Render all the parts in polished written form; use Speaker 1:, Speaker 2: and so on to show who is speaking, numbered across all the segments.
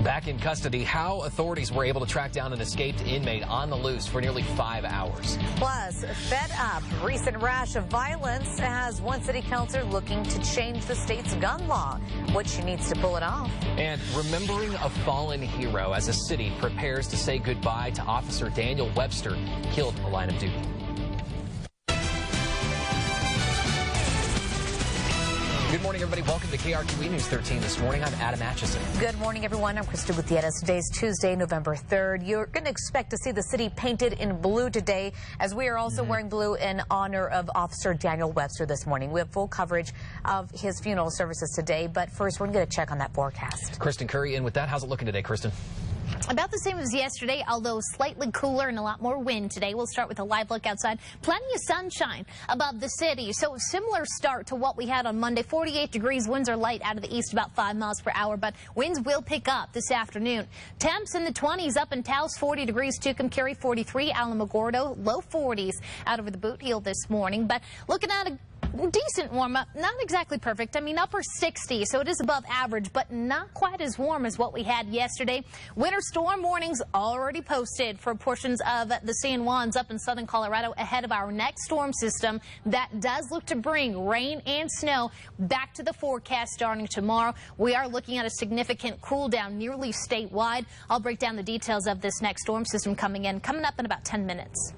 Speaker 1: Back in custody, how authorities were able to track down an escaped inmate on the loose for nearly 5 hours.
Speaker 2: Plus, fed up, recent rash of violence has one city councilor looking to change the state's gun law. What she needs to pull it off.
Speaker 1: And remembering a fallen hero as a city prepares to say goodbye to Officer Daniel Webster, killed in the line of duty. Good morning, everybody. Welcome to KRQE News 13 this morning. I'm Adam Atchison.
Speaker 2: Good morning, everyone. I'm Krista Gutierrez. Today's Tuesday, November 3rd. You're going to expect to see the city painted in blue today, as we are also wearing blue in honor of Officer Daniel Webster this morning. We have full coverage of his funeral services today, but first we're going to check on that forecast. Kristen Curry in with that. How's it looking today, Kristen?
Speaker 3: About the same as yesterday, although slightly cooler and a lot more wind today. We'll start with a live look outside. Plenty of sunshine above the city. So similar start to what we had on Monday. 48 degrees. Winds are light out of the east, about 5 miles per hour, but winds will pick up this afternoon. Temps in the 20s up in Taos, 40 degrees. Tucumcari, 43. Alamogordo, low 40s out over the Boot Heel this morning. But looking at a decent warm-up, not exactly perfect. I mean, upper 60, so it is above average, but not quite as warm as what we had yesterday. Winter storm warnings already posted for portions of the San Juans up in southern Colorado ahead of our next storm system that does look to bring rain and snow back to the forecast starting tomorrow. We are looking at a significant cool down nearly statewide. I'll break down the details of this next storm system coming up in about 10 minutes.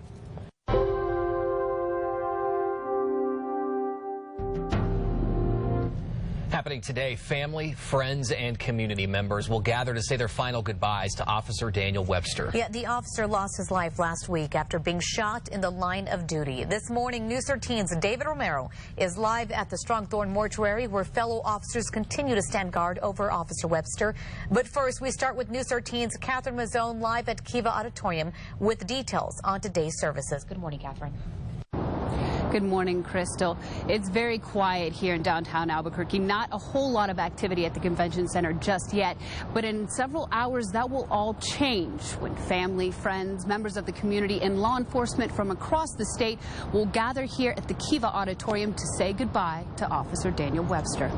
Speaker 1: Happening today, family, friends, and community members will gather to say their final goodbyes to Officer Daniel Webster.
Speaker 2: Yeah, the officer lost his life last week after being shot in the line of duty. This morning, News 13's David Romero is live at the Strongthorn Mortuary, where fellow officers continue to stand guard over Officer Webster. But first, we start with News 13's Catherine Mazzone live at Kiva Auditorium with details on today's services. Good morning, Catherine.
Speaker 4: Good morning, Crystal. It's very quiet here in downtown Albuquerque. Not a whole lot of activity at the convention center just yet, but in several hours that will all change when family, friends, members of the community, and law enforcement from across the state will gather here at the Kiva Auditorium to say goodbye to Officer Daniel Webster.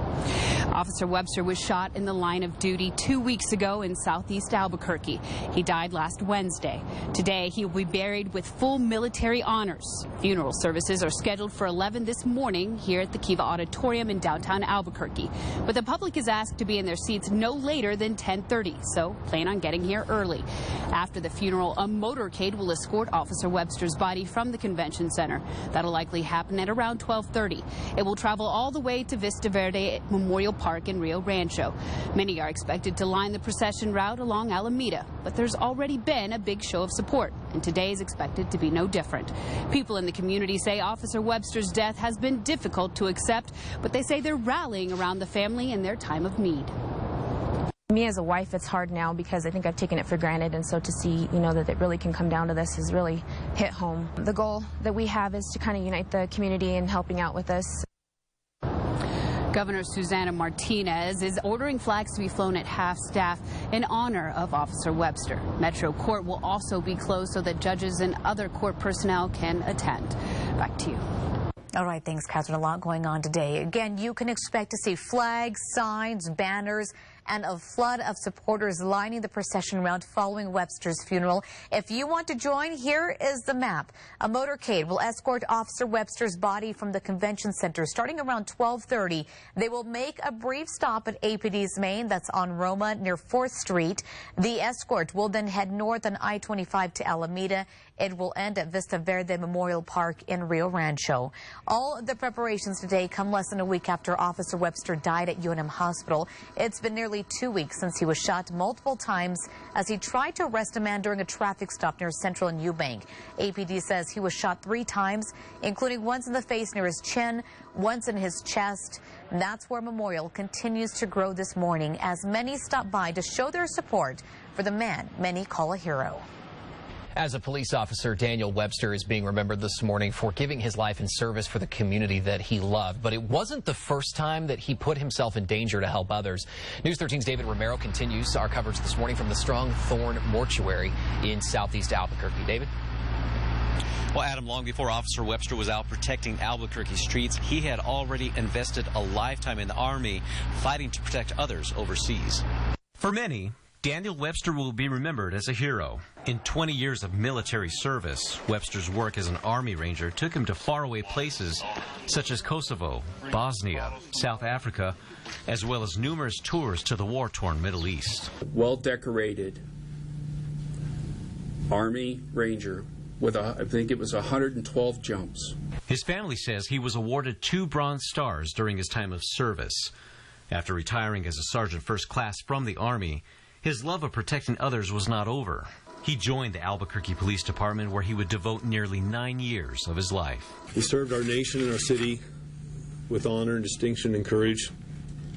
Speaker 4: Officer Webster was shot in the line of duty 2 weeks ago in southeast Albuquerque. He died last Wednesday. Today, he will be buried with full military honors. Funeral services are scheduled for 11 this morning here at the Kiva Auditorium in downtown Albuquerque. But the public is asked to be in their seats no later than 10:30, so plan on getting here early. After the funeral, a motorcade will escort Officer Webster's body from the convention center. That'll likely happen at around 12:30. It will travel all the way to Vista Verde Memorial Park in Rio Rancho. Many are expected to line the procession route along Alameda, but there's already been a big show of support, and today is expected to be no different. People in the community say Officer Webster's death has been difficult to accept, but they say they're rallying around the family in their time of need.
Speaker 5: Me as a wife, it's hard now because I think I've taken it for granted, and so to see, that it really can come down to this has really hit home. The goal that we have is to kind of unite the community in helping out with this.
Speaker 4: Governor Susana Martinez is ordering flags to be flown at half-staff in honor of Officer Webster. Metro Court will also be closed so that judges and other court personnel can attend. Back to you.
Speaker 2: All right, thanks, Catherine. A lot going on today. Again, you can expect to see flags, signs, banners, and a flood of supporters lining the procession route following Webster's funeral. If you want to join, here is the map. A motorcade will escort Officer Webster's body from the convention center starting around 12:30. They will make a brief stop at APD's Main, that's on Roma near 4th Street. The escort will then head north on I-25 to Alameda. It will end at Vista Verde Memorial Park in Rio Rancho. All the preparations today come less than a week after Officer Webster died at UNM Hospital. It's been nearly 2 weeks since he was shot multiple times as he tried to arrest a man during a traffic stop near Central and Eubank. APD says he was shot 3 times, including once in the face near his chin, once in his chest. And that's where memorial continues to grow this morning as many stop by to show their support for the man many call a hero.
Speaker 1: As a police officer, Daniel Webster is being remembered this morning for giving his life in service for the community that he loved. But it wasn't the first time that he put himself in danger to help others. News 13's David Romero continues our coverage this morning from the Strongthorn Mortuary in southeast Albuquerque. David?
Speaker 6: Well, Adam, long before Officer Webster was out protecting Albuquerque streets, he had already invested a lifetime in the Army, fighting to protect others overseas.
Speaker 7: For many,
Speaker 6: Daniel Webster will be remembered as a hero. In 20 years of military service, Webster's work as an Army Ranger took him to faraway places such as Kosovo, Bosnia, South Africa, as well as numerous tours to the war-torn Middle East.
Speaker 7: Well-decorated Army Ranger with, I think it was 112 jumps.
Speaker 6: His family says he was awarded 2 Bronze Stars during his time of service. After retiring as a Sergeant First Class from the Army, his love of protecting others was not over. He joined the Albuquerque Police Department, where he would devote nearly 9 years of his life.
Speaker 8: He served our nation and our city with honor, distinction, and courage,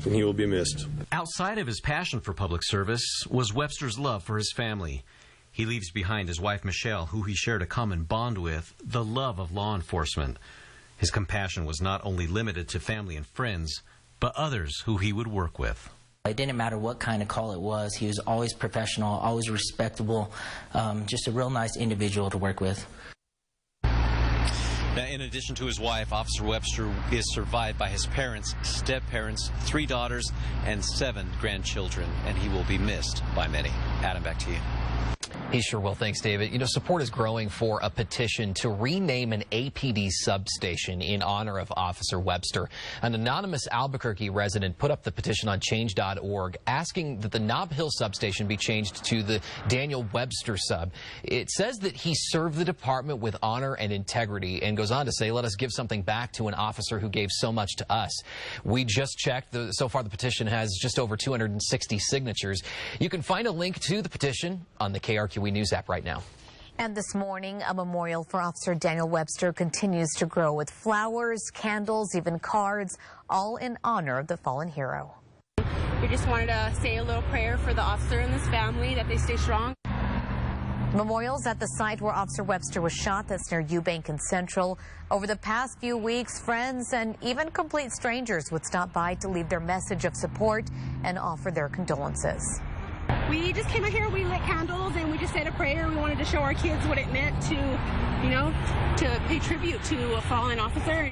Speaker 8: and he will be missed.
Speaker 6: Outside of his passion for public service was Webster's love for his family. He leaves behind his wife, Michelle, who he shared a common bond with, the love of law enforcement. His compassion was not only limited to family and friends, but others who he would work with.
Speaker 9: It didn't matter what kind of call it was. He was always professional, always respectable, just a real nice individual to work with.
Speaker 6: Now, in addition to his wife, Officer Webster is survived by his parents, step-parents, 3 daughters, and 7 grandchildren, and he will be missed by many. Adam, back to you.
Speaker 1: He sure will. Thanks, David. You know, support is growing for a petition to rename an APD substation in honor of Officer Webster. An anonymous Albuquerque resident put up the petition on change.org asking that the Nob Hill substation be changed to the Daniel Webster sub. It says that he served the department with honor and integrity, and goes on to say, let us give something back to an officer who gave so much to us. We just checked. So far, the petition has just over 260 signatures. You can find a link to the petition on the KRQE News app right now.
Speaker 2: And this morning, a memorial for Officer Daniel Webster continues to grow with flowers, candles, even cards, all in honor of the fallen hero.
Speaker 10: We just wanted to say a little prayer for the officer and his family, that they stay strong.
Speaker 2: Memorials at the site where Officer Webster was shot, that's near Eubank and Central. Over the past few weeks, friends and even complete strangers would stop by to leave their message of support and offer their condolences.
Speaker 10: We just came out here, we lit candles, and we just said a prayer. We wanted to show our kids what it meant to, you know, to pay tribute to a fallen officer.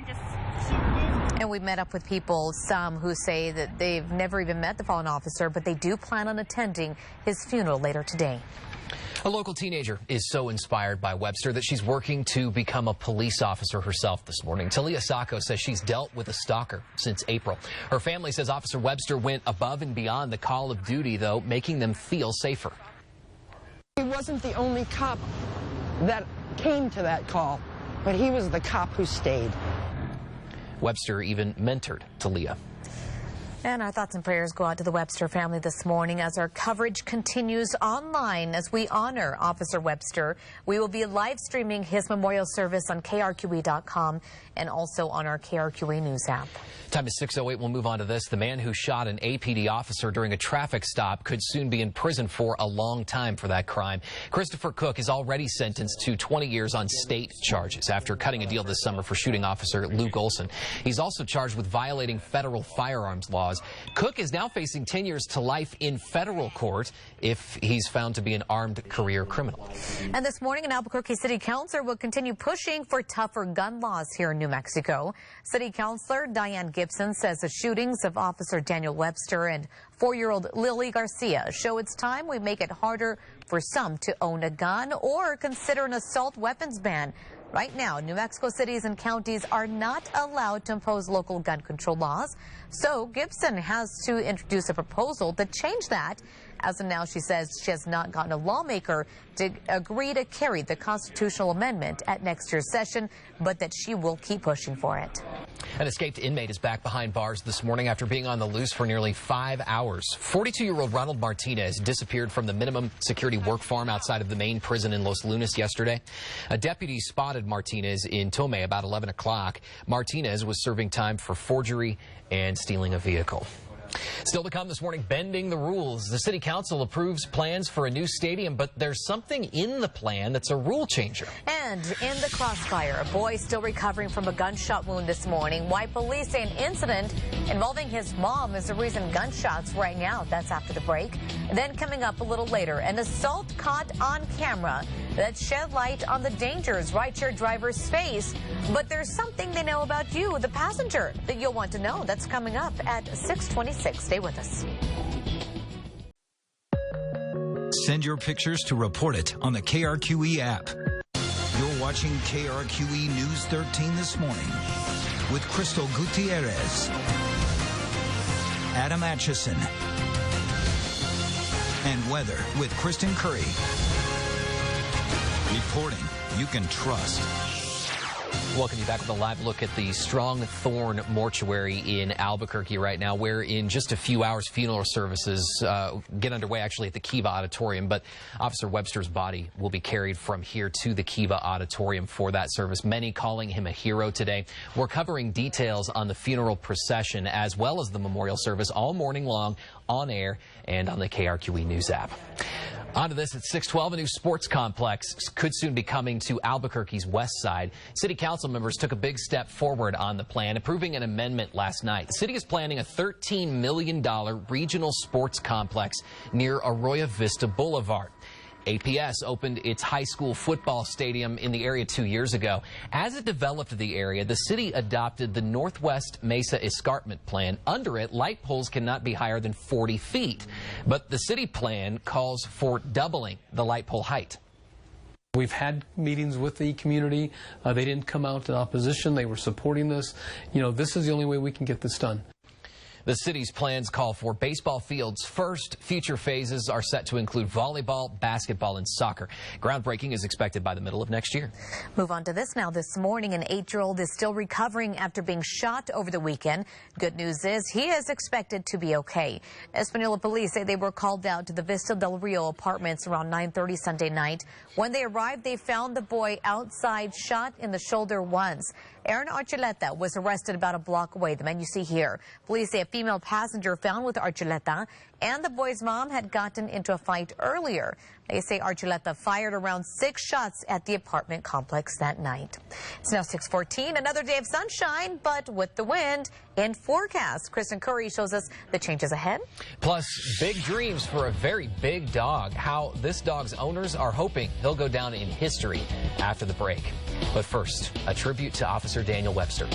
Speaker 10: And
Speaker 2: we met up with people, some who say that they've never even met the fallen officer, but they do plan on attending his funeral later today.
Speaker 1: A local teenager is so inspired by Webster that she's working to become a police officer herself this morning. Talia Sacco says she's dealt with a stalker since April. Her family says Officer Webster went above and beyond the call of duty, though, making them feel safer.
Speaker 11: He wasn't the only cop that came to that call, but he was the cop who stayed.
Speaker 1: Webster even mentored Talia.
Speaker 2: And our thoughts and prayers go out to the Webster family this morning as our coverage continues online as we honor Officer Webster. We will be live streaming his memorial service on KRQE.com and also on our KRQE News app.
Speaker 1: Time is 6:08. We'll move on to this. The man who shot an APD officer during a traffic stop could soon be in prison for a long time for that crime. Christopher Cook is already sentenced to 20 years on state charges after cutting a deal this summer for shooting Officer Luke Olson. He's also charged with violating federal firearms laws. Cook is now facing 10 years to life in federal court if he's found to be an armed career criminal.
Speaker 2: And this morning, an Albuquerque City Councilor will continue pushing for tougher gun laws here in New Mexico. City Councilor Diane Gibson says the shootings of Officer Daniel Webster and 4-year-old Lily Garcia show it's time we make it harder for some to own a gun or consider an assault weapons ban. Right now, New Mexico cities and counties are not allowed to impose local gun control laws. So Gibson has to introduce a proposal to change that. As of now, she says she has not gotten a lawmaker to agree to carry the constitutional amendment at next year's session, but that she will keep pushing for it.
Speaker 1: An escaped inmate is back behind bars this morning after being on the loose for nearly 5 hours. 42-year-old Ronald Martinez disappeared from the minimum security work farm outside of the main prison in Los Lunas yesterday. A deputy spotted Martinez in Tomé about 11 o'clock. Martinez was serving time for forgery and stealing a vehicle. Still to come this morning, bending the rules. The city council approves plans for a new stadium, but there's something in the plan that's a rule changer.
Speaker 2: And in the crossfire, a boy still recovering from a gunshot wound this morning. Why police say an incident involving his mom is the reason gunshots rang out. That's after the break. Then coming up a little later, an assault caught on camera that shed light on the dangers rideshare drivers face. But there's something they know about you, the passenger, that you'll want to know. That's coming up at 6:26. Stay with us.
Speaker 12: Send your pictures to Report It on the KRQE app. You're watching KRQE News 13 this morning with Crystal Gutierrez, Adam Atchison, and weather with Kristen Curry. Reporting you can trust.
Speaker 1: Welcome you back with a live look at the Strong Thorn Mortuary in Albuquerque right now, where in just a few hours funeral services get underway actually at the Kiva Auditorium. But Officer Webster's body will be carried from here to the Kiva Auditorium for that service. Many calling him a hero today. We're covering details on the funeral procession as well as the memorial service all morning long on air and on the KRQE News app. On to this at 6:12, a new sports complex could soon be coming to Albuquerque's west side. City council members took a big step forward on the plan, approving an amendment last night. The city is planning a $13 million regional sports complex near Arroyo Vista Boulevard. APS opened its high school football stadium in the area 2 years ago. As it developed the area, the city adopted the Northwest Mesa Escarpment Plan. Under it, light poles cannot be higher than 40 feet. But the city plan calls for doubling the light pole height.
Speaker 13: We've had meetings with the community. They didn't come out in opposition. They were supporting this. You know, this is the only way we can get this done.
Speaker 1: The city's plans call for baseball fields first. Future phases are set to include volleyball, basketball, and soccer. Groundbreaking is expected by the middle of next year.
Speaker 2: Move on to this now. This morning, an 8-year-old is still recovering after being shot over the weekend. Good news is he is expected to be okay. Espanola police say they were called out to the Vista del Rio apartments around 9:30 Sunday night. When they arrived, they found the boy outside, shot in the shoulder once. Aaron Archuleta was arrested about a block away, the man you see here. Police say a female passenger found with Archuleta and the boy's mom had gotten into a fight earlier. They say Archuleta fired around 6 shots at the apartment complex that night. It's now 6:14, another day of sunshine, but with the wind in forecast. Kristen Curry shows us the changes ahead.
Speaker 1: Plus, big dreams for a very big dog. How this dog's owners are hoping he'll go down in history after the break. But first, a tribute to Officer Daniel Webster.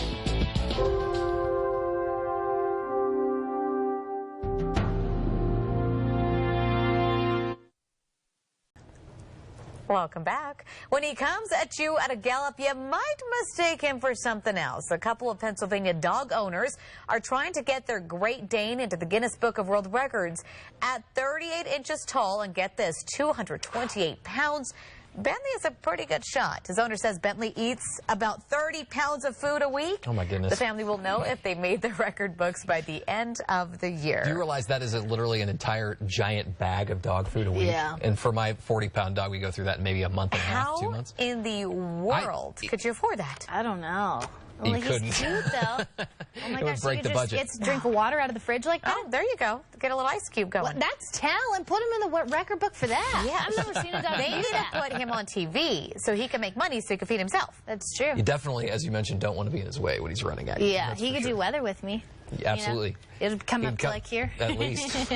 Speaker 2: Welcome back. When he comes at you at a gallop, you might mistake him for something else. A couple of Pennsylvania dog owners are trying to get their Great Dane into the Guinness Book of World Records. At 38 inches tall, and get this, 228 pounds, Bentley is a pretty good shot. His owner says Bentley eats about 30 pounds of food a week.
Speaker 1: Oh, my goodness.
Speaker 2: The family will know if they made the record books by the end of the year.
Speaker 1: Do you realize that is literally an entire giant bag of dog food a week?
Speaker 2: Yeah.
Speaker 1: And for my 40-pound dog, we go through that in maybe a month and a half, 2 months.
Speaker 2: How in the world could you afford that?
Speaker 3: I don't know.
Speaker 1: You
Speaker 3: Well,
Speaker 1: couldn't.
Speaker 3: he's cute, though. Oh my
Speaker 1: It would
Speaker 3: gosh,
Speaker 1: break
Speaker 3: you
Speaker 1: the
Speaker 3: just
Speaker 1: budget.
Speaker 3: get to drink water out of the fridge like that?
Speaker 2: Oh, there you go. Get a little ice cube going.
Speaker 3: Well, that's talent. Put him in the record book for that.
Speaker 2: Yeah.
Speaker 3: I've never seen a dog
Speaker 2: They
Speaker 3: do
Speaker 2: need
Speaker 3: that.
Speaker 2: to put him on TV so he can make money so he can feed himself.
Speaker 3: That's true.
Speaker 1: You definitely, as you mentioned, don't want to be in his way when he's running at you.
Speaker 3: Yeah,
Speaker 1: That's
Speaker 3: he
Speaker 1: for
Speaker 3: could
Speaker 1: sure.
Speaker 3: do weather with me.
Speaker 1: Yeah, absolutely.
Speaker 3: You know? It'd come
Speaker 1: He'd
Speaker 3: up to like here.
Speaker 1: At least.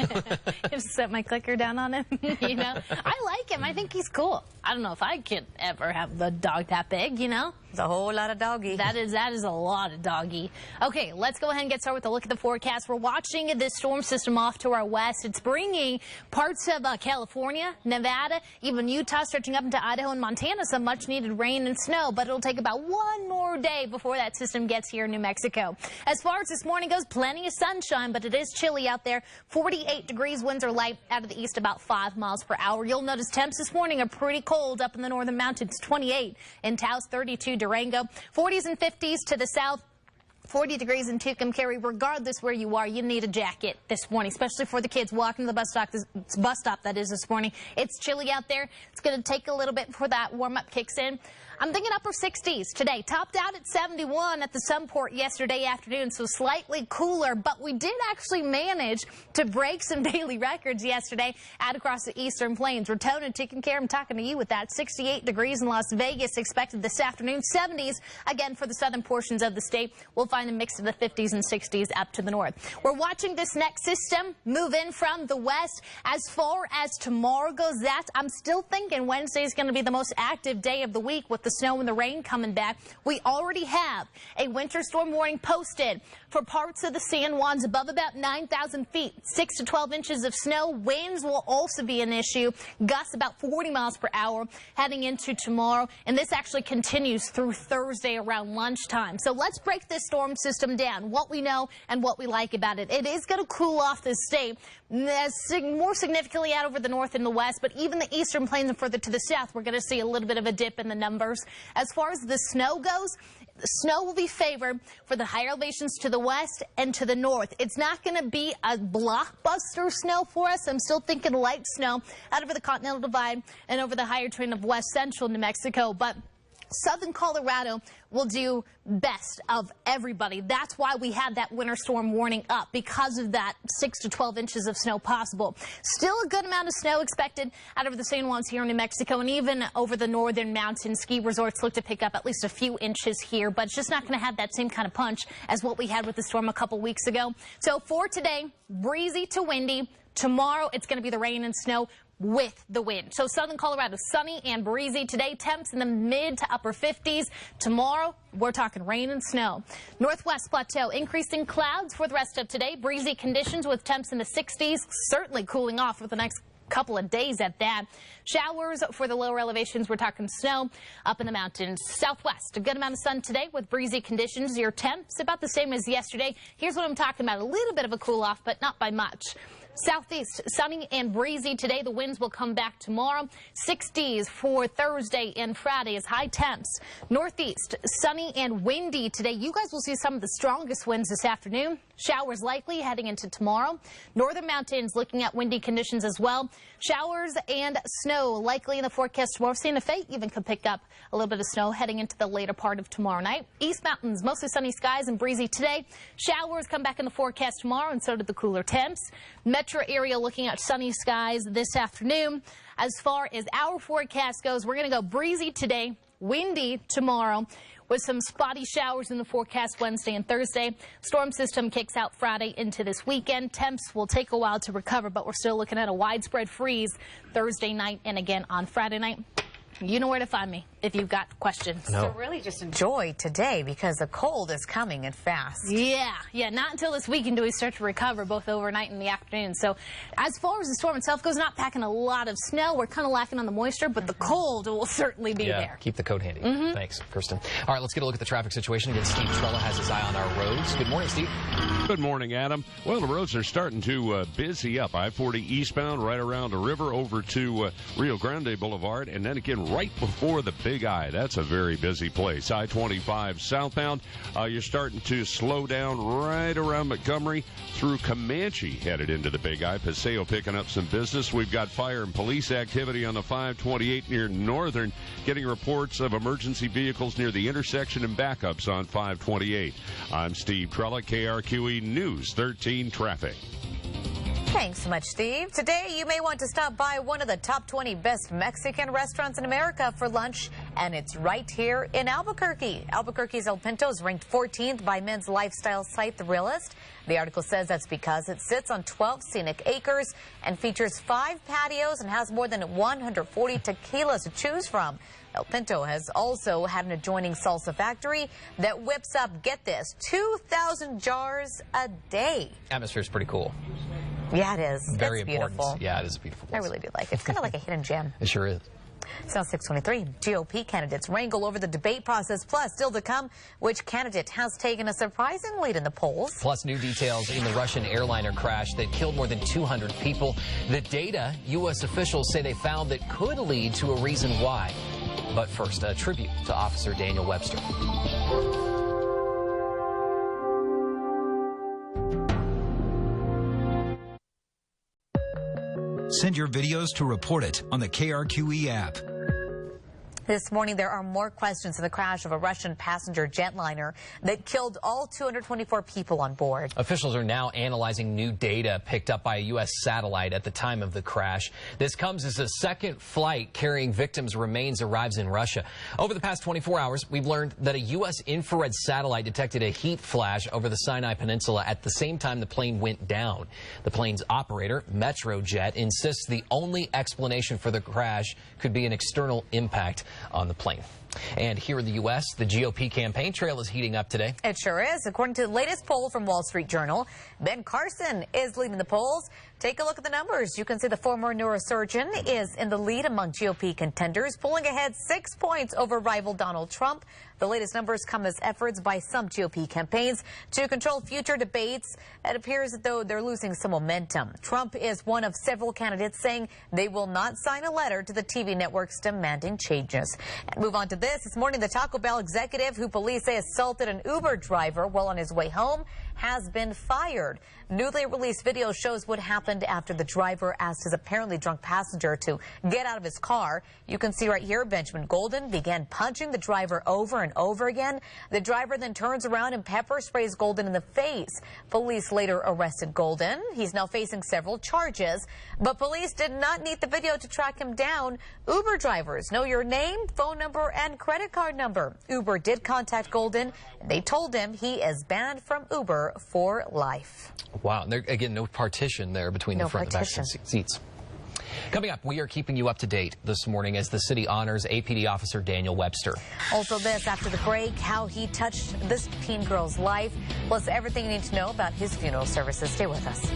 Speaker 3: Just set my clicker down on him. You know, I like him. I think he's cool. I don't know if I could ever have a dog that big. You know,
Speaker 2: it's a whole lot of doggy.
Speaker 3: That is a lot of doggy. Okay, let's go ahead and get started with a look at the forecast. We're watching this storm system off to our west. It's bringing parts of California, Nevada, even Utah, stretching up into Idaho and Montana some much-needed rain and snow. But it'll take about one more day before that system gets here in New Mexico. As far as this morning goes, plenty of sunshine, but it is chilly out there. 48 degrees, winds are light out of the east, about 5 miles per hour. You'll notice temps this morning are pretty cold up in the northern mountains. 28 in Taos, 32 Durango, 40s and 50s to the south. 40 degrees in Tucumcari. Regardless where you are, you need a jacket this morning, especially for the kids walking to the bus stop that is this morning. It's chilly out there. It's going to take a little bit before that warm-up kicks in. I'm thinking upper 60s today. Topped out at 71 at the Sunport yesterday afternoon, so slightly cooler, but we did actually manage to break some daily records yesterday out across the eastern plains. Ratona, taking care. I'm talking to you with that. 68 degrees in Las Vegas expected this afternoon. 70s again for the southern portions of the state. We'll find a mix of the 50s and 60s up to the north. We're watching this next system move in from the west. As far as tomorrow goes, I'm still thinking Wednesday is going to be the most active day of the week with the the snow and the rain coming back. We already have a winter storm warning posted for parts of the San Juans above about 9,000 feet. 6 to 12 inches of snow. Winds will also be an issue. Gusts about 40 miles per hour heading into tomorrow. And this actually continues through Thursday around lunchtime. So let's break this storm system down, what we know and what we like about it. It is going to cool off the state more significantly out over the north and the west, but even the eastern plains and further to the south, we're going to see a little bit of a dip in the numbers. As far as the snow goes, the snow will be favored for the higher elevations to the west and to the north. It's not going to be a blockbuster snow for us. I'm still thinking light snow out over the Continental Divide and over the higher terrain of west central New Mexico, but southern Colorado will do best of everybody. That's why we had that winter storm warning up, because of that 6 to 12 inches of snow possible. Still a good amount of snow expected out over the San Juans here in New Mexico, and even over the northern mountain ski resorts look to pick up at least a few inches here, but it's just not going to have that same kind of punch as what we had with the storm a couple weeks ago. So for today, breezy to windy. Tomorrow, it's going to be the rain and snow with the wind. So southern Colorado, sunny and breezy today. Temps in the mid to upper 50s. Tomorrow, we're talking rain and snow. Northwest Plateau, increasing clouds for the rest of today. Breezy conditions with temps in the 60s. Certainly cooling off for the next couple of days at that. Showers for the lower elevations. We're talking snow up in the mountains. Southwest, a good amount of sun today with breezy conditions. Your temps about the same as yesterday. Here's what I'm talking about. A little bit of a cool off, but not by much. Southeast, sunny and breezy today. The winds will come back tomorrow. 60s for Thursday and Friday as high temps. Northeast, sunny and windy today. You guys will see some of the strongest winds this afternoon. Showers likely heading into tomorrow. Northern mountains looking at windy conditions as well. Showers and snow likely in the forecast tomorrow. Santa Fe even could pick up a little bit of snow heading into the later part of tomorrow night. East mountains, mostly sunny skies and breezy today. Showers come back in the forecast tomorrow, and so did the cooler temps. Metro area looking at sunny skies this afternoon. As far as our forecast goes, we're going to go breezy today, windy tomorrow, with some spotty showers in the forecast Wednesday and Thursday. Storm system kicks out Friday into this weekend. Temps will take a while to recover, but we're still looking at a widespread freeze Thursday night and again on Friday night. You know where to find me if you've got questions.
Speaker 2: No. So really just enjoy today, because the cold is coming and fast.
Speaker 3: Yeah, not until this weekend do we start to recover, both overnight and the afternoon. So as far as the storm itself goes, not packing a lot of snow. We're kind of lacking on the moisture, but the cold will certainly be there.
Speaker 1: Keep the coat handy. Thanks, Kirsten. All right, let's get a look at the traffic situation. Again, Steve Trella has his eye on our roads. Good morning, Steve.
Speaker 14: Good morning, Adam. Well, the roads are starting to busy up. I-40 eastbound right around the river over to Rio Grande Boulevard, and then again right before the Big I. That's a very busy place. I-25 southbound, you're starting to slow down right around Montgomery through Comanche, headed into the Big I. Paseo picking up some business. We've got fire and police activity on the 528 near Northern, getting reports of emergency vehicles near the intersection and backups on 528. I'm Steve Trella, KRQE News 13 Traffic.
Speaker 2: Thanks so much, Steve. Today, you may want to stop by one of the top 20 best Mexican restaurants in America for lunch, and it's right here in Albuquerque. Albuquerque's El Pinto is ranked 14th by men's lifestyle site The Realist. The article says that's because it sits on 12 scenic acres and features 5 patios and has more than 140 tequilas to choose from. El Pinto has also had an adjoining salsa factory that whips up, get this, 2,000 jars a day.
Speaker 1: Atmosphere is pretty cool.
Speaker 2: Yeah, it is.
Speaker 1: Very
Speaker 2: It's
Speaker 1: important.
Speaker 2: Beautiful.
Speaker 1: Yeah, it is a beautiful place.
Speaker 2: I really do like it. It's kind of like a hidden gem.
Speaker 1: It sure is.
Speaker 2: It's now 6:23. GOP candidates wrangle over the debate process. Plus, still to come, which candidate has taken a surprising lead in the polls.
Speaker 1: Plus, new details in the Russian airliner crash that killed more than 200 people. The data U.S. officials say they found that could lead to a reason why. But first, a tribute to Officer Daniel Webster.
Speaker 12: Send your videos to Report It on the KRQE app.
Speaker 2: This morning, there are more questions of the crash of a Russian passenger jetliner that killed all 224 people on board.
Speaker 1: Officials are now analyzing new data picked up by a U.S. satellite at the time of the crash. This comes as a second flight carrying victims' remains arrives in Russia. Over the past 24 hours, we've learned that a U.S. infrared satellite detected a heat flash over the Sinai Peninsula at the same time the plane went down. The plane's operator, Metrojet, insists the only explanation for the crash could be an external impact. on the plane. And here in the U.S., the GOP campaign trail is heating up today.
Speaker 2: It sure is. According to the latest poll from Wall Street Journal, Ben Carson is leading the polls. Take a look at the numbers. You can see the former neurosurgeon is in the lead among GOP contenders, pulling ahead 6 points over rival Donald Trump. The latest numbers come as efforts by some GOP campaigns to control future debates. It appears as though they're losing some momentum. Trump is one of several candidates saying they will not sign a letter to the TV networks demanding changes. And move on to this. This morning, the Taco Bell executive who police say assaulted an Uber driver while on his way home has been fired. Newly released video shows what happened after the driver asked his apparently drunk passenger to get out of his car. You can see right here, Benjamin Golden began punching the driver over and over again. The driver then turns around and pepper sprays Golden in the face. Police later arrested Golden. He's now facing several charges, but police did not need the video to track him down. Uber drivers know your name, phone number, and credit card number. Uber did contact Golden, and they told him he is banned from Uber for life.
Speaker 1: Wow. And there, again, no partition there between the front and the back seats. Coming up, we are keeping you up to date this morning as the city honors APD officer Daniel Webster.
Speaker 2: Also this, after the break, how he touched this teen girl's life, plus everything you need to know about his funeral services. Stay with us.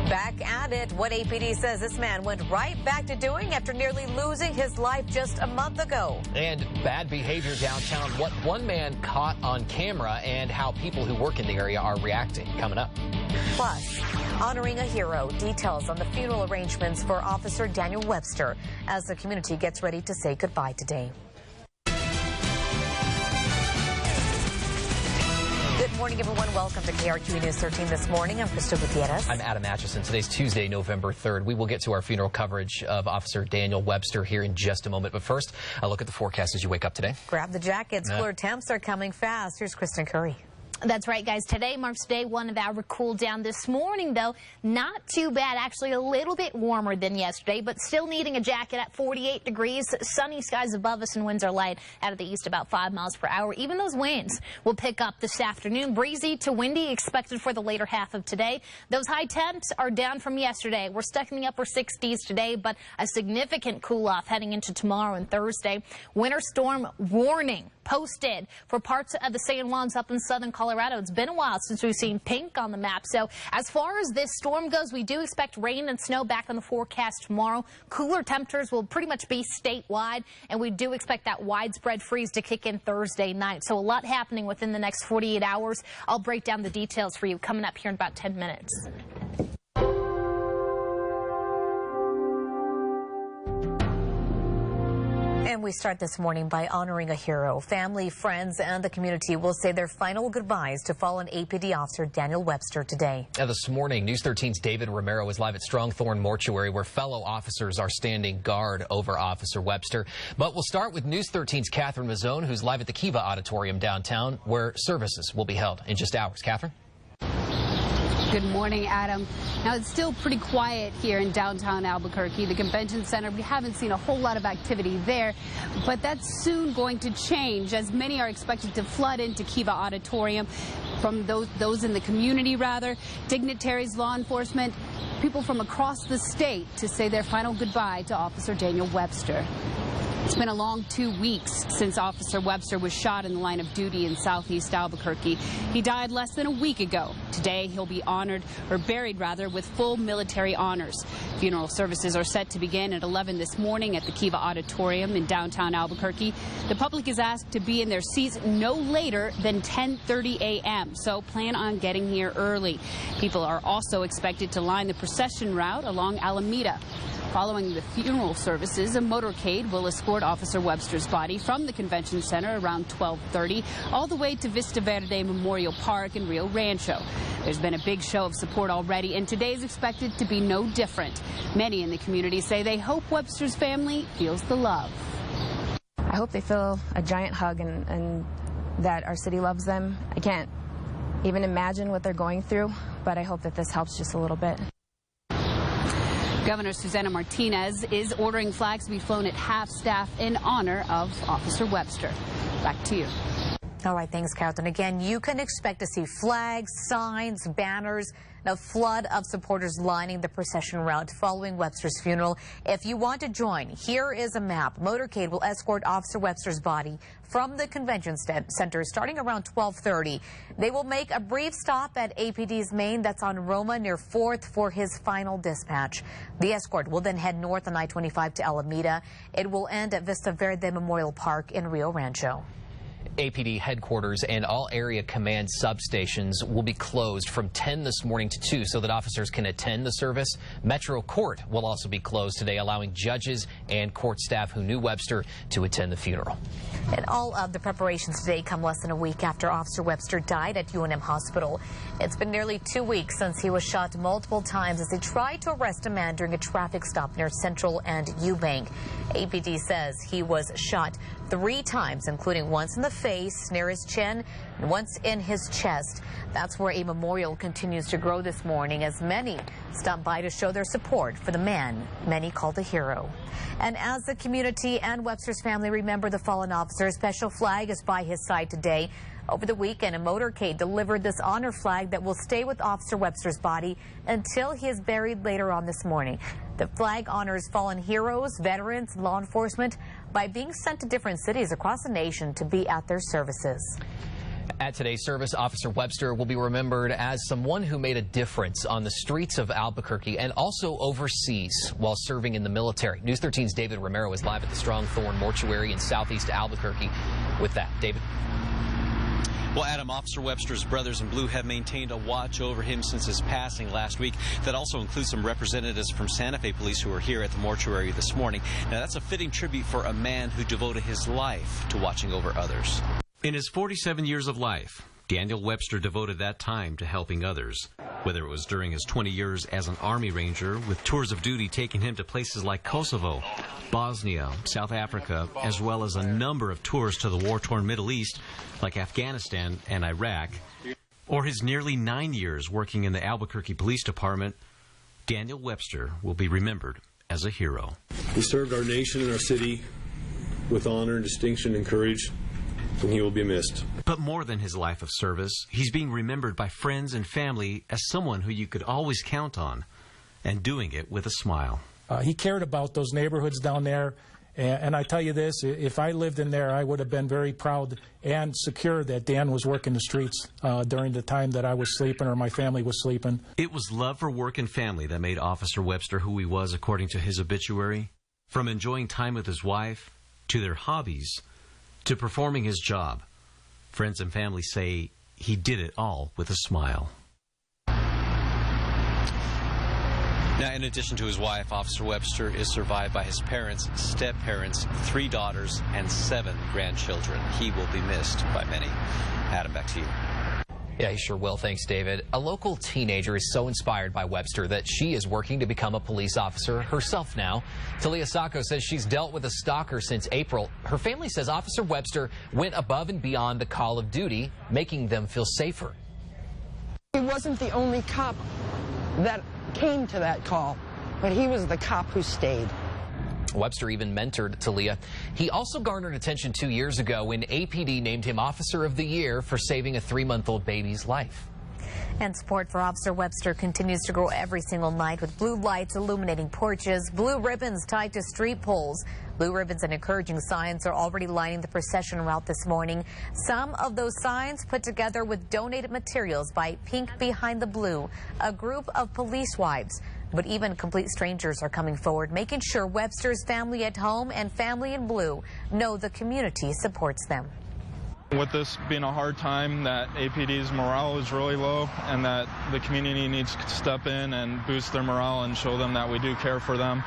Speaker 2: Back at it, what APD says this man went right back to doing after nearly losing his life just a month ago.
Speaker 1: And bad behavior downtown, what one man caught on camera and how people who work in the area are reacting. Coming up.
Speaker 2: Plus, honoring a hero, details on the funeral arrangements for Officer Daniel Webster as the community gets ready to say goodbye today. Good morning, everyone. Welcome to KRQE News 13 this morning. I'm Crystal Gutierrez.
Speaker 1: I'm Adam Atchison. Today's Tuesday, November 3rd. We will get to our funeral coverage of Officer Daniel Webster here in just a moment. But first, a look at the forecast as you wake up today.
Speaker 2: Grab the jackets. Cooler temps are coming fast. Here's Kristen Curry.
Speaker 3: That's right, guys. Today marks day one of our cool down. This morning, though, not too bad. Actually, a little bit warmer than yesterday, but still needing a jacket at 48 degrees. Sunny skies above us and winds are light out of the east about 5 miles per hour. Even those winds will pick up this afternoon. Breezy to windy expected for the later half of today. Those high temps are down from yesterday. We're stuck in the upper 60s today, but a significant cool off heading into tomorrow and Thursday. Winter storm warning posted for parts of the San Juans up in southern Colorado. It's been a while since we've seen pink on the map. So as far as this storm goes, we do expect rain and snow back on the forecast tomorrow. Cooler temperatures will pretty much be statewide, and we do expect that widespread freeze to kick in Thursday night. So a lot happening within the next 48 hours. I'll break down the details for you coming up here in about 10 minutes.
Speaker 2: And we start this morning by honoring a hero. Family, friends, and the community will say their final goodbyes to fallen APD officer Daniel Webster today.
Speaker 1: This morning, News 13's David Romero is live at Strongthorn Mortuary, where fellow officers are standing guard over Officer Webster. But we'll start with News 13's Catherine Mazzone, who's live at the Kiva Auditorium downtown, where services will be held in just hours. Catherine?
Speaker 4: Good morning, Adam. Now, it's still pretty quiet here in downtown Albuquerque. The convention center, we haven't seen a whole lot of activity there, but that's soon going to change as many are expected to flood into Kiva Auditorium from those in the community, rather, dignitaries, law enforcement, people from across the state to say their final goodbye to Officer Daniel Webster. It's been a long 2 weeks since Officer Webster was shot in the line of duty in southeast Albuquerque. He died less than a week ago. Today, he'll be honored, or buried rather, with full military honors. Funeral services are set to begin at 11 this morning at the Kiva Auditorium in downtown Albuquerque. The public is asked to be in their seats no later than 10:30 a.m., so plan on getting here early. People are also expected to line the procession route along Alameda. Following the funeral services, a motorcade will escort Officer Webster's body from the convention center around 12:30 all the way to Vista Verde Memorial Park in Rio Rancho. There's been a big show of support already, and today's expected to be no different. Many in the community say they hope Webster's family feels the love.
Speaker 5: I hope they feel a giant hug and that our city loves them. I can't even imagine what they're going through, but I hope that this helps just a little bit.
Speaker 4: Governor Susana Martinez is ordering flags to be flown at half-staff in honor of Officer Webster. Back to you.
Speaker 2: All right, thanks, Carlton. Again, you can expect to see flags, signs, banners, and a flood of supporters lining the procession route following Webster's funeral. If you want to join, here is a map. Motorcade will escort Officer Webster's body from the convention center starting around 12:30. They will make a brief stop at APD's main, that's on Roma near 4th, for his final dispatch. The escort will then head north on I-25 to Alameda. It will end at Vista Verde Memorial Park in Rio Rancho.
Speaker 1: APD headquarters and all area command substations will be closed from 10 this morning to 2 so that officers can attend the service. Metro Court will also be closed today, allowing judges and court staff who knew Webster to attend the funeral.
Speaker 2: And all of the preparations today come less than a week after Officer Webster died at UNM Hospital. It's been nearly 2 weeks since he was shot multiple times as they tried to arrest a man during a traffic stop near Central and Eubank. APD says he was shot 3 times, including once in the face, near his chin, and once in his chest. That's where a memorial continues to grow this morning as many stop by to show their support for the man many called a hero. And as the community and Webster's family remember the fallen officer, a special flag is by his side today. Over the weekend, a motorcade delivered this honor flag that will stay with Officer Webster's body until he is buried later on this morning. The flag honors fallen heroes, veterans, and law enforcement by being sent to different cities across the nation to be at their services.
Speaker 1: At today's service, Officer Webster will be remembered as someone who made a difference on the streets of Albuquerque and also overseas while serving in the military. News 13's David Romero is live at the Strong Thorn Mortuary in southeast Albuquerque. With that, David.
Speaker 6: Well, Adam, Officer Webster's brothers in blue have maintained a watch over him since his passing last week. That also includes some representatives from Santa Fe Police who are here at the mortuary this morning. Now, that's a fitting tribute for a man who devoted his life to watching over others. In his 47 years of life, Daniel Webster devoted that time to helping others. Whether it was during his 20 years as an Army Ranger, with tours of duty taking him to places like Kosovo, Bosnia, South Africa, as well as a number of tours to the war-torn Middle East, like Afghanistan and Iraq, or his nearly 9 years working in the Albuquerque Police Department, Daniel Webster will be remembered as a hero.
Speaker 8: He served our nation and our city with honor, distinction, and courage, and he will be missed.
Speaker 6: But more than his life of service, he's being remembered by friends and family as someone who you could always count on, and doing it with a smile.
Speaker 15: He cared about those neighborhoods down there, and I tell you this, if I lived in there, I would have been very proud and secure that Dan was working the streets during the time that I was sleeping or my family was sleeping.
Speaker 6: It was love for work and family that made Officer Webster who he was, according to his obituary. From enjoying time with his wife, to their hobbies, to performing his job. Friends and family say he did it all with a smile. Now, in addition to his wife, Officer Webster is survived by his parents, step-parents, 3 daughters, and 7 grandchildren. He will be missed by many. Adam, back to you.
Speaker 1: Yeah, he sure will. Thanks, David. A local teenager is so inspired by Webster that she is working to become a police officer herself now. Talia Sacco says she's dealt with a stalker since April. Her family says Officer Webster went above and beyond the call of duty, making them feel safer.
Speaker 11: He wasn't the only cop that came to that call, but he was the cop who stayed.
Speaker 1: Webster even mentored Talia. He also garnered attention 2 years ago when APD named him Officer of the Year for saving a 3-month-old baby's life.
Speaker 2: And support for Officer Webster continues to grow every single night with blue lights illuminating porches, blue ribbons tied to street poles. Blue ribbons and encouraging signs are already lining the procession route this morning. Some of those signs put together with donated materials by Pink Behind the Blue, a group of police wives. But even complete strangers are coming forward, making sure Webster's family at home and family in blue know the community supports them.
Speaker 16: With this being a hard time, that APD's morale is really low and that the community needs to step in and boost their morale and show them that we do care for them.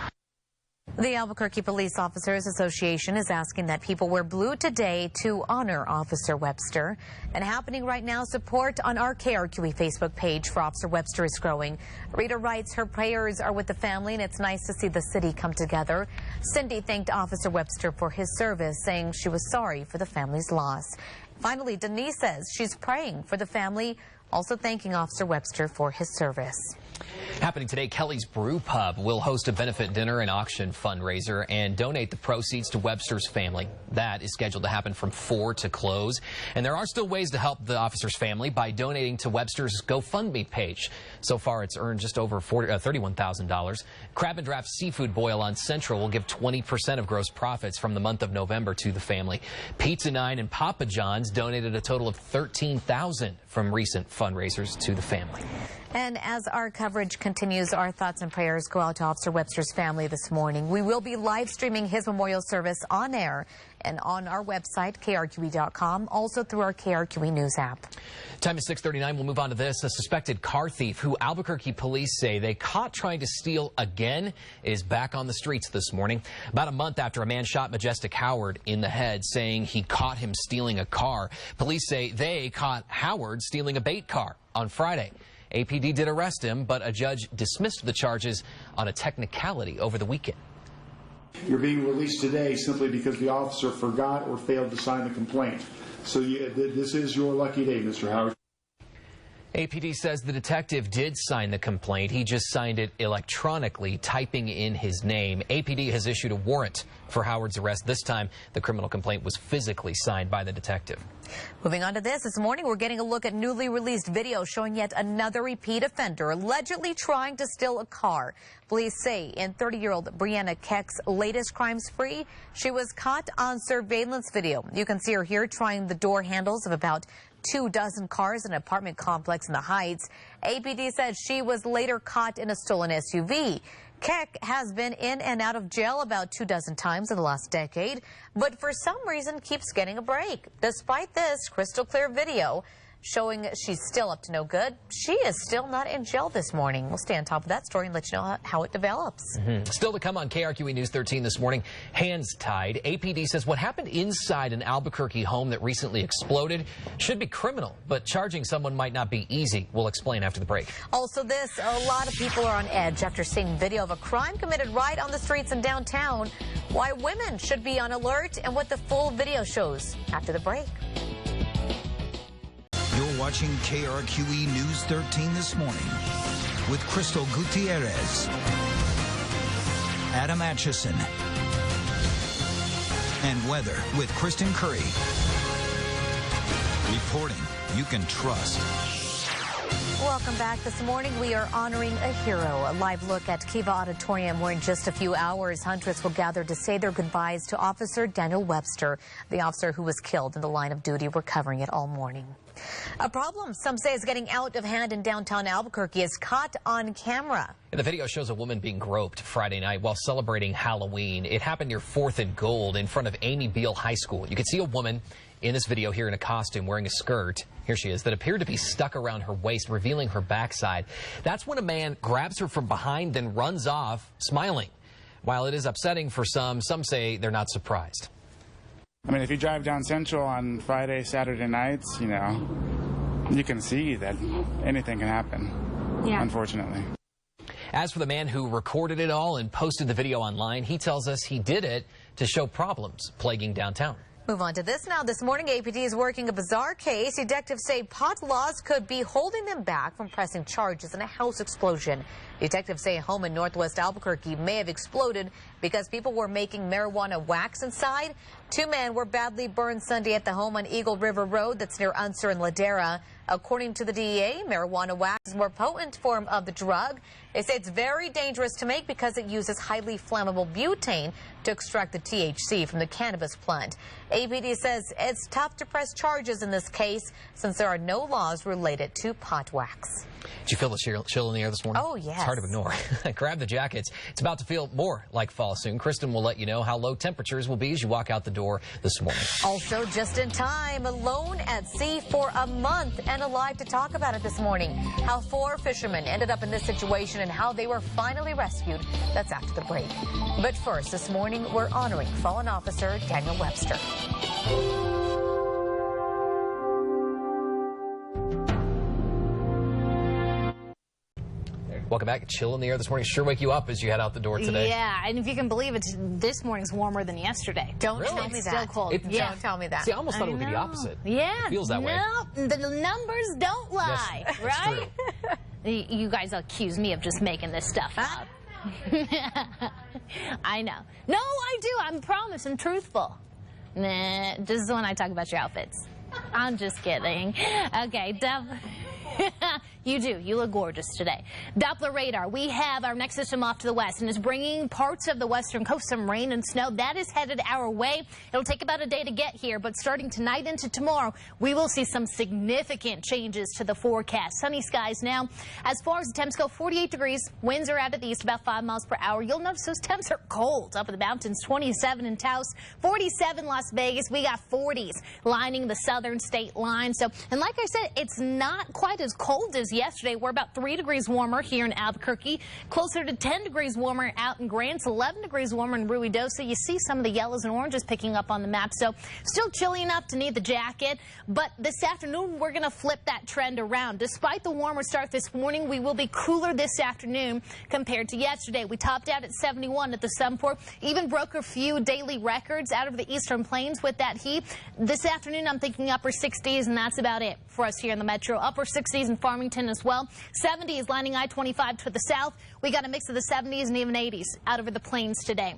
Speaker 2: The Albuquerque Police Officers Association is asking that people wear blue today to honor Officer Webster. And happening right now, support on our KRQE Facebook page for Officer Webster is growing. Rita writes her prayers are with the family and it's nice to see the city come together. Cindy thanked Officer Webster for his service, saying she was sorry for the family's loss. Finally, Denise says she's praying for the family, also thanking Officer Webster for his service.
Speaker 1: Happening today, Kelly's Brew Pub will host a benefit dinner and auction fundraiser and donate the proceeds to Webster's family. That is scheduled to happen from 4 to close. And there are still ways to help the officer's family by donating to Webster's GoFundMe page. So far, it's earned just over $31,000. Crab and Draft Seafood Boil on Central will give 20% of gross profits from the month of November to the family. Pizza 9 and Papa John's donated a total of $13,000 from recent fundraisers to the family.
Speaker 2: And as our coverage continues, our thoughts and prayers go out to Officer Webster's family this morning. We will be live streaming his memorial service on air and on our website, KRQE.com, also through our KRQE News app.
Speaker 1: Time is 6:39. We'll move on to this. A suspected car thief who Albuquerque police say they caught trying to steal again is back on the streets this morning. About a month after a man shot Majestic Howard in the head, saying he caught him stealing a car. Police say they caught Howard stealing a bait car on Friday. APD did arrest him, but a judge dismissed the charges on a technicality over the weekend.
Speaker 17: You're being released today simply because the officer forgot or failed to sign the complaint. So this is your lucky day, Mr. Howard.
Speaker 1: APD says the detective did sign the complaint. He just signed it electronically, typing in his name. APD has issued a warrant for Howard's arrest. This time, the criminal complaint was physically signed by the detective.
Speaker 2: Moving on to this morning, we're getting a look at newly released video showing yet another repeat offender allegedly trying to steal a car. Police say in 30-year-old Brianna Keck's latest crime spree, she was caught on surveillance video. You can see her here trying the door handles of about 24 cars in an apartment complex in the Heights. APD says she was later caught in a stolen SUV. Keck has been in and out of jail about 24 times in the last decade, but for some reason keeps getting a break. Despite this crystal clear video showing she's still up to no good, she is still not in jail this morning. We'll stay on top of that story and let you know how it develops.
Speaker 1: Still to come on KRQE News 13 this morning, hands tied. APD says what happened inside an Albuquerque home that recently exploded should be criminal, but charging someone might not be easy. We'll explain after the break.
Speaker 2: Also this, a lot of people are on edge after seeing video of a crime committed right on the streets in downtown. Why women should be on alert and what the full video shows after the break.
Speaker 12: You're watching KRQE News 13 this morning with Crystal Gutierrez, Adam Atchison, and weather with Kristen Curry. Reporting you can trust.
Speaker 2: Welcome back. This morning we are honoring a hero. A live look at Kiva Auditorium where in just a few hours hundreds will gather to say their goodbyes to Officer Daniel Webster, the officer who was killed in the line of duty. We're covering it all morning. A problem some say is getting out of hand in downtown Albuquerque is caught on camera.
Speaker 1: And the video shows a woman being groped Friday night while celebrating Halloween. It happened near 4th and Gold in front of Amy Beale High School. You can see a woman in this video here in a costume wearing a skirt. Here she is, that appeared to be stuck around her waist, revealing her backside. That's when a man grabs her from behind, then runs off, smiling. While it is upsetting for some say they're not surprised.
Speaker 18: I mean, if you drive down Central on Friday, Saturday nights, you know, you can see that anything can happen, unfortunately.
Speaker 1: As for the man who recorded it all and posted the video online, he tells us he did it to show problems plaguing downtown.
Speaker 2: Move on to this now. This morning, APD is working a bizarre case. Detectives say pot laws could be holding them back from pressing charges in a house explosion. Detectives say a home in northwest Albuquerque may have exploded because people were making marijuana wax inside. 2 men were badly burned Sunday at the home on Eagle River Road that's near Unser and Ladera. According to the DEA, marijuana wax is a more potent form of the drug. They say it's very dangerous to make because it uses highly flammable butane to extract the THC from the cannabis plant. APD says it's tough to press charges in this case since there are no laws related to pot wax.
Speaker 1: Did you feel the chill in the air this morning?
Speaker 2: Oh, yes.
Speaker 1: It's hard to ignore. Grab the jackets. It's about to feel more like fall soon. Kristen will let you know how low temperatures will be as you walk out the door this morning.
Speaker 2: Also, just in time, alone at sea for a month and alive to talk about it this morning. How 4 fishermen ended up in this situation and how they were finally rescued. That's after the break. But first, this morning, we're honoring fallen officer Daniel Webster.
Speaker 1: Welcome back. Chill in the air this morning. Sure wake you up as you head out the door today.
Speaker 3: Yeah, and if you can believe it, this morning's warmer than yesterday.
Speaker 2: Don't tell me that.
Speaker 3: Still cold.
Speaker 2: Don't tell me that.
Speaker 1: See, I almost thought it would be the opposite.
Speaker 3: Yeah.
Speaker 1: It feels that way.
Speaker 3: No, the numbers don't lie,
Speaker 1: yes,
Speaker 3: right?
Speaker 1: True.
Speaker 3: You guys accuse me of just making this stuff up. I know. No, I do. I promise. I'm truthful. Nah, this is when I talk about your outfits. I'm just kidding. Okay, you do. You look gorgeous today. Doppler radar. We have our next system off to the west and is bringing parts of the western coast some rain and snow. That is headed our way. It'll take about a day to get here, but starting tonight into tomorrow, we will see some significant changes to the forecast. Sunny skies now. As far as the temps go, 48 degrees. Winds are out of the east, about 5 miles per hour. You'll notice those temps are cold up in the mountains. 27 in Taos, 47 Las Vegas. We got 40s lining the southern state line. So, and like I said, it's not quite as cold as yesterday. We're about 3 degrees warmer here in Albuquerque, closer to 10 degrees warmer out in Grants, 11 degrees warmer in Ruidoso. You see some of the yellows and oranges picking up on the map, so still chilly enough to need the jacket. But this afternoon, we're going to flip that trend around. Despite the warmer start this morning, we will be cooler this afternoon compared to yesterday. We topped out at 71 at the Sunport, even broke a few daily records out of the eastern plains with that heat. This afternoon, I'm thinking upper 60s, and that's about it for us here in the metro. Upper 60s in Farmington as well. 70s lining I-25 to the south. We got a mix of the 70s and even 80s out over the plains today.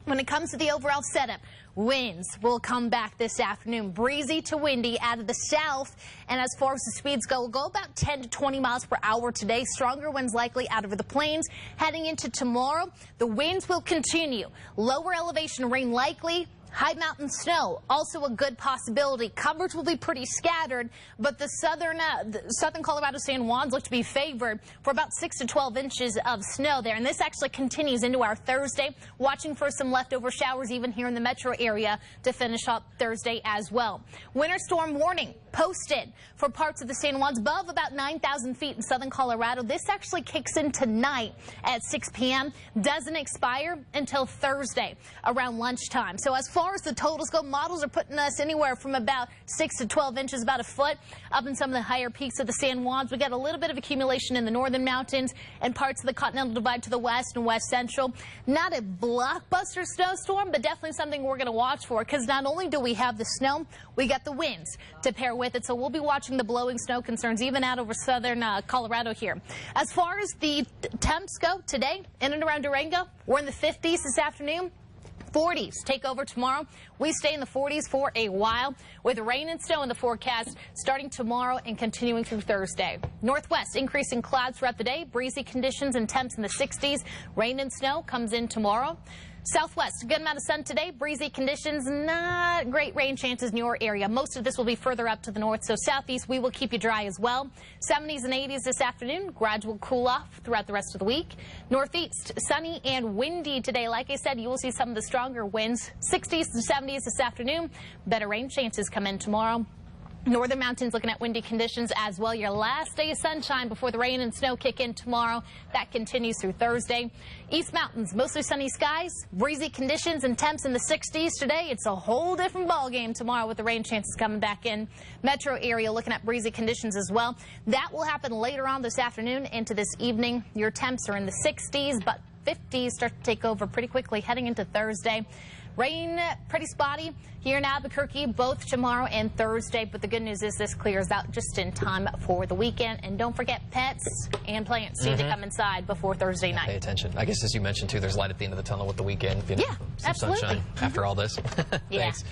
Speaker 3: When it comes to the overall setup, winds will come back this afternoon. Breezy to windy out of the south. And as far as the speeds go, we'll go about 10 to 20 miles per hour today. Stronger winds likely out over the plains. Heading into tomorrow, the winds will continue. Lower elevation rain likely. High mountain snow, also a good possibility. Coverage will be pretty scattered, but the southern Colorado San Juans look to be favored for about 6 to 12 inches of snow there. And this actually continues into our Thursday, watching for some leftover showers even here in the metro area to finish up Thursday as well. Winter storm warning posted for parts of the San Juans above about 9,000 feet in southern Colorado. This actually kicks in tonight at 6 p.m. Doesn't expire until Thursday around lunchtime. So as far as the totals go, models are putting us anywhere from about 6 to 12 inches, about a foot, up in some of the higher peaks of the San Juans. We got a little bit of accumulation in the northern mountains and parts of the Continental Divide to the west and west central. Not a blockbuster snowstorm, but definitely something we're going to watch for, because not only do we have the snow, we got the winds to pair with it. So we'll be watching the blowing snow concerns even out over southern Colorado here. As far as the temps go today, in and around Durango, we're in the 50s this afternoon. 40s take over tomorrow. We stay in the 40s for a while with rain and snow in the forecast starting tomorrow and continuing through Thursday. Northwest increasing clouds throughout the day. Breezy conditions and temps in the 60s. Rain and snow comes in tomorrow. Southwest, a good amount of sun today. Breezy conditions, not great rain chances in your area. Most of this will be further up to the north, so southeast we will keep you dry as well. 70s and 80s this afternoon. Gradual cool off throughout the rest of the week. Northeast, sunny and windy today. Like I said, you will see some of the stronger winds. 60s to 70s this afternoon. Better rain chances come in tomorrow. Northern mountains looking at windy conditions as well. Your last day of sunshine before the rain and snow kick in tomorrow. That continues through Thursday. East mountains, mostly sunny skies, breezy conditions and temps in the 60s today. It's a whole different ball game tomorrow with the rain chances coming back in. Metro area looking at breezy conditions as well. That will happen later on this afternoon into this evening. Your temps are in the 60s, but 50s start to take over pretty quickly heading into Thursday. Rain, pretty spotty here in Albuquerque, both tomorrow and Thursday. But the good news is this clears out just in time for the weekend. And don't forget, pets and plants need to come inside before Thursday night.
Speaker 1: Pay attention. I guess, as you mentioned, too, there's light at the end of the tunnel with the weekend. You know,
Speaker 3: yeah,
Speaker 1: some
Speaker 3: absolutely.
Speaker 1: sunshine after all this. Thanks.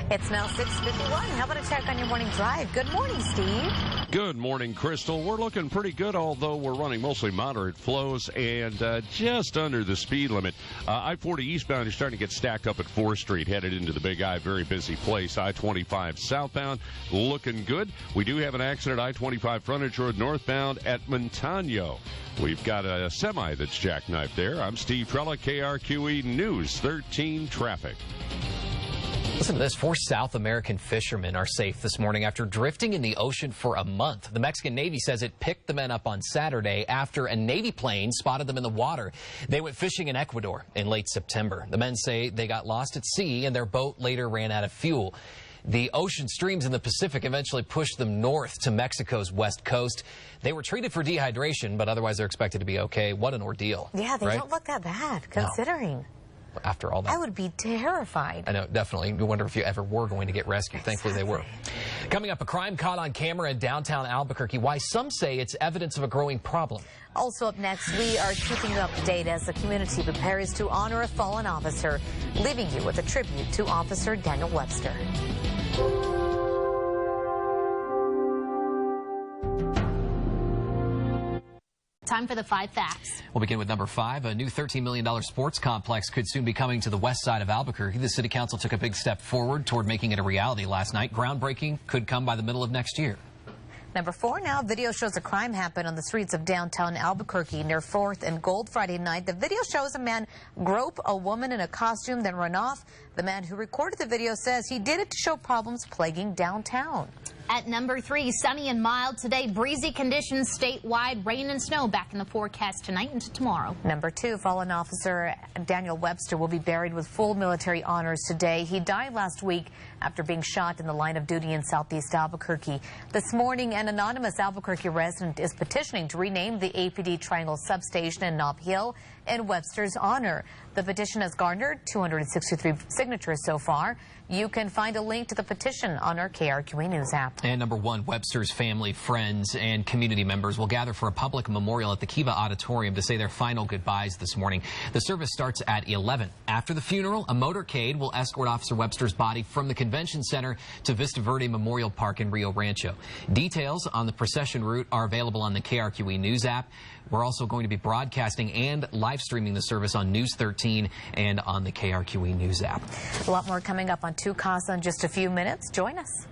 Speaker 2: It's now 6:51. How about a check on your morning drive? Good morning, Steve.
Speaker 14: Good morning, Crystal. We're looking pretty good, although we're running mostly moderate flows and just under the speed limit. I-40 eastbound, you're starting to get stacked up at 4th Street, headed into the Big I. Very busy place. I-25 southbound, looking good. We do have an accident, I-25 frontage road northbound at Montano. We've got a semi that's jackknifed there. I'm Steve Trella, KRQE News 13 Traffic.
Speaker 1: Listen to this. 4 South American fishermen are safe this morning after drifting in the ocean for a month. The Mexican Navy says it picked the men up on Saturday after a Navy plane spotted them in the water. They went fishing in Ecuador in late September. The men say they got lost at sea and their boat later ran out of fuel. The ocean streams in the Pacific eventually pushed them north to Mexico's west coast. They were treated for dehydration, but otherwise they're expected to be okay. What an ordeal.
Speaker 2: Yeah, they don't look that bad, considering.
Speaker 1: after all that.
Speaker 2: I would be terrified.
Speaker 1: I know, definitely. You wonder if you ever were going to get rescued. Thankfully, they were. Coming up, a crime caught on camera in downtown Albuquerque. Why some say it's evidence of a growing problem.
Speaker 2: Also up next, we are keeping you up to date as the community prepares to honor a fallen officer, leaving you with a tribute to Officer Daniel Webster.
Speaker 3: Time for the 5 facts.
Speaker 1: We'll begin with number 5. A new $13 million sports complex could soon be coming to the west side of Albuquerque. The city council took a big step forward toward making it a reality last night. Groundbreaking could come by the middle of next year.
Speaker 2: Number 4 now, video shows a crime happened on the streets of downtown Albuquerque near 4th and Gold Friday night. The video shows a man grope a woman in a costume, then run off. The man who recorded the video says he did it to show problems plaguing downtown.
Speaker 3: At number 3, sunny and mild today, breezy conditions statewide, rain and snow back in the forecast tonight into tomorrow.
Speaker 2: Number 2, fallen officer Daniel Webster will be buried with full military honors today. He died last week after being shot in the line of duty in southeast Albuquerque. This morning, an anonymous Albuquerque resident is petitioning to rename the APD Triangle substation in Nob Hill in Webster's honor. The petition has garnered 263 signatures so far. You can find a link to the petition on our KRQE News app.
Speaker 1: And number 1, Webster's family, friends, and community members will gather for a public memorial at the Kiva Auditorium to say their final goodbyes this morning. The service starts at 11. After the funeral, a motorcade will escort Officer Webster's body from the convention center to Vista Verde Memorial Park in Rio Rancho. Details on the procession route are available on the KRQE News app. We're also going to be broadcasting and live streaming the service on News 13 and on the KRQE News app.
Speaker 2: A lot more coming up on 2 Casa in just a few minutes. Join us.